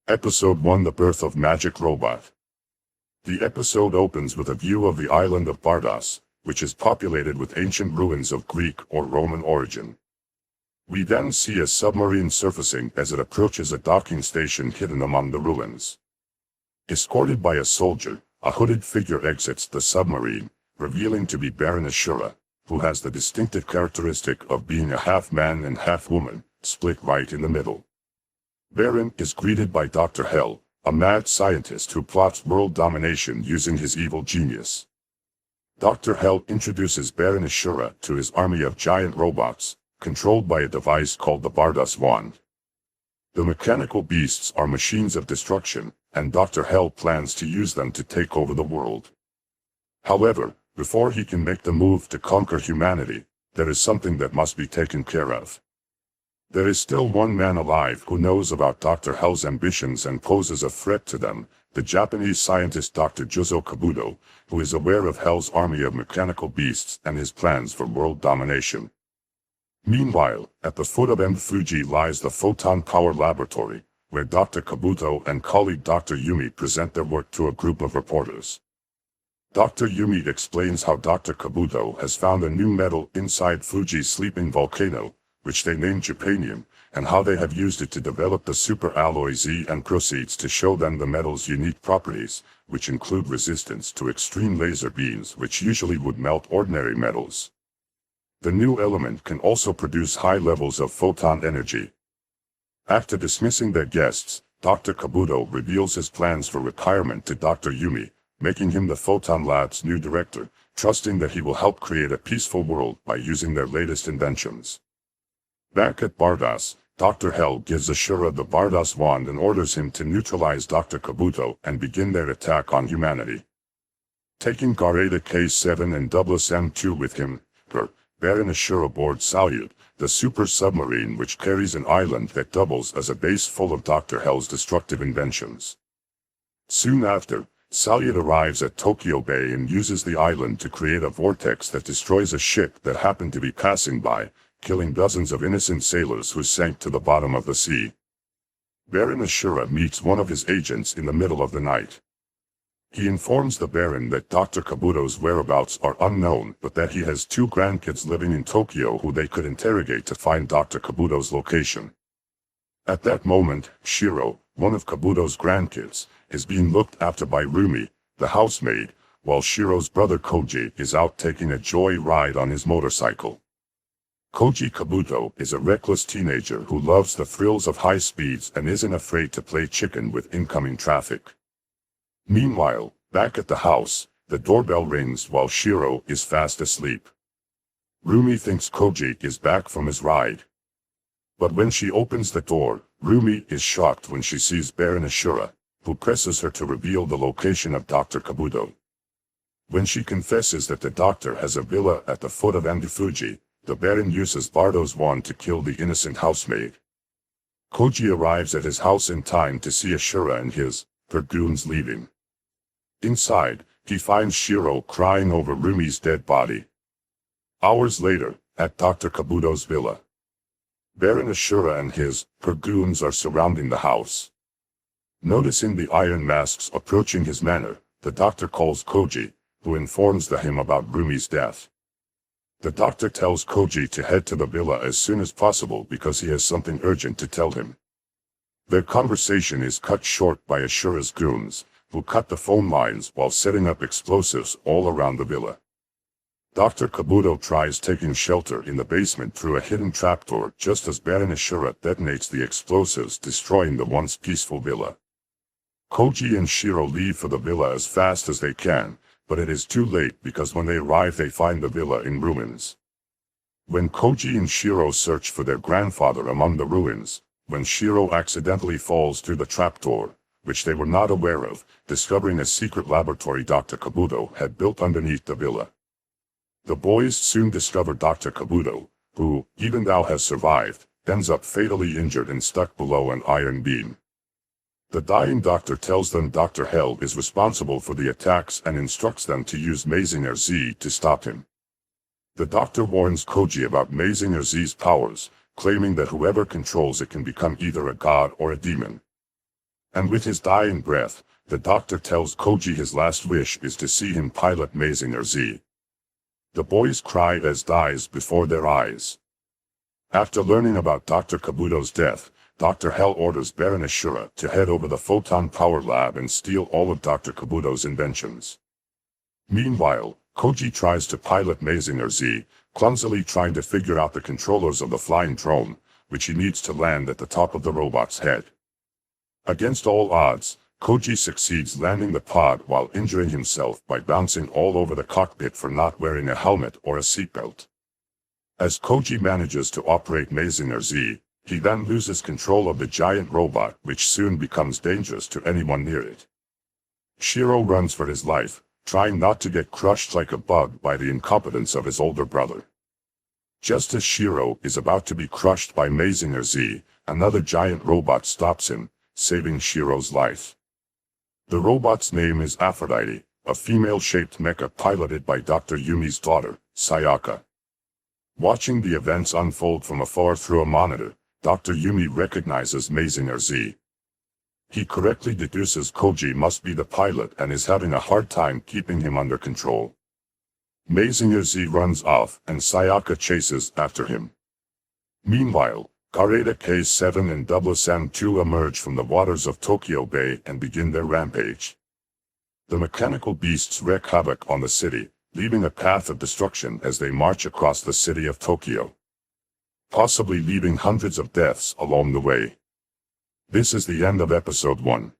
Episode 1: The Birth of Magic Robot. The episode opens with a view of the island of Bardas, which is populated with ancient ruins of Greek or Roman origin. We then see a submarine surfacing as it approaches a docking station hidden among the ruins. Escorted by a soldier, a hooded figure exits the submarine, revealing to be Baron Ashura, who has the distinctive characteristic of being a half-man and half-woman, split right in the middle. Baron is greeted by Dr. Hell, a mad scientist who plots world domination using his evil genius. Dr. Hell introduces Baron Ashura to his army of giant robots, controlled by a device called the Bardas Wand. The mechanical beasts are machines of destruction, and Dr. Hell plans to use them to take over the world. However, before he can make the move to conquer humanity, there is something that must be taken care of. There is still one man alive who knows about Dr. Hell's ambitions and poses a threat to them, the Japanese scientist Dr. Juzo Kabuto, who is aware of Hell's army of mechanical beasts and his plans for world domination. Meanwhile, at the foot of Mount Fuji lies the Photon Power Laboratory, where Dr. Kabuto and colleague Dr. Yumi present their work to a group of reporters. Dr. Yumi explains how Dr. Kabuto has found a new metal inside Fuji's sleeping volcano, which they named Japanium, and how they have used it to develop the super alloy Z and proceeds to show them the metal's unique properties, which include resistance to extreme laser beams which usually would melt ordinary metals. The new element can also produce high levels of photon energy. After dismissing their guests, Dr. Kabuto reveals his plans for retirement to Dr. Yumi, making him the Photon Lab's new director, trusting that he will help create a peaceful world by using their latest inventions. Back at Bardas, Dr. Hell gives Ashura the Bardas Wand and orders him to neutralize Dr. Kabuto and begin their attack on humanity. Taking Garada K-7 and Douglas M2 with him, Baron Ashura boards Salyut, the super submarine which carries an island that doubles as a base full of Dr. Hell's destructive inventions. Soon after, Salyut arrives at Tokyo Bay and uses the island to create a vortex that destroys a ship that happened to be passing by, killing dozens of innocent sailors who sank to the bottom of the sea. Baron Ashura meets one of his agents in the middle of the night. He informs the Baron that Dr. Kabuto's whereabouts are unknown but that he has two grandkids living in Tokyo who they could interrogate to find Dr. Kabuto's location. At that moment, Shiro, one of Kabuto's grandkids, is being looked after by Rumi, the housemaid, while Shiro's brother Koji is out taking a joy ride on his motorcycle. Koji Kabuto is a reckless teenager who loves the thrills of high speeds and isn't afraid to play chicken with incoming traffic. Meanwhile, back at the house, the doorbell rings while Shiro is fast asleep. Rumi thinks Koji is back from his ride. But when she opens the door, Rumi is shocked when she sees Baron Ashura, who presses her to reveal the location of Dr. Kabuto. When she confesses that the doctor has a villa at the foot of Mount Fuji, the Baron uses Bardas Wand to kill the innocent housemaid. Koji arrives at his house in time to see Ashura and his goons leaving. Inside, he finds Shiro crying over Rumi's dead body. Hours later, at Dr. Kabuto's villa, Baron Ashura and his goons are surrounding the house. Noticing the iron masks approaching his manor, the doctor calls Koji, who informs him about Rumi's death. The doctor tells Koji to head to the villa as soon as possible because he has something urgent to tell him. Their conversation is cut short by Ashura's goons, who cut the phone lines while setting up explosives all around the villa. Dr. Kabuto tries taking shelter in the basement through a hidden trapdoor just as Baron Ashura detonates the explosives, destroying the once peaceful villa. Koji and Shiro leave for the villa as fast as they can, but it is too late because when they arrive they find the villa in ruins. When Koji and Shiro search for their grandfather among the ruins, when Shiro accidentally falls through the trapdoor, which they were not aware of, discovering a secret laboratory Dr. Kabuto had built underneath the villa. The boys soon discover Dr. Kabuto, who, even though has survived, ends up fatally injured and stuck below an iron beam. The dying doctor tells them Dr. Hell is responsible for the attacks and instructs them to use Mazinger Z to stop him. The doctor warns Koji about Mazinger Z's powers, claiming that whoever controls it can become either a god or a demon. And with his dying breath, the doctor tells Koji his last wish is to see him pilot Mazinger Z. The boys cry as dies before their eyes. After learning about Dr. Kabuto's death, Dr. Hell orders Baron Ashura to head over the Photon Power Lab and steal all of Dr. Kabuto's inventions. Meanwhile, Koji tries to pilot Mazinger Z, clumsily trying to figure out the controllers of the flying drone, which he needs to land at the top of the robot's head. Against all odds, Koji succeeds landing the pod while injuring himself by bouncing all over the cockpit for not wearing a helmet or a seatbelt. As Koji manages to operate Mazinger Z, he then loses control of the giant robot, which soon becomes dangerous to anyone near it. Shiro runs for his life, trying not to get crushed like a bug by the incompetence of his older brother. Just as Shiro is about to be crushed by Mazinger Z, another giant robot stops him, saving Shiro's life. The robot's name is Aphrodite, a female-shaped mecha piloted by Dr. Yumi's daughter, Sayaka. Watching the events unfold from afar through a monitor, Dr. Yumi recognizes Mazinger Z. He correctly deduces Koji must be the pilot and is having a hard time keeping him under control. Mazinger Z runs off and Sayaka chases after him. Meanwhile, Gareta K7 and Double-San 2 emerge from the waters of Tokyo Bay and begin their rampage. The mechanical beasts wreak havoc on the city, leaving a path of destruction as they march across the city of Tokyo, possibly leaving hundreds of deaths along the way. This is the end of episode 1.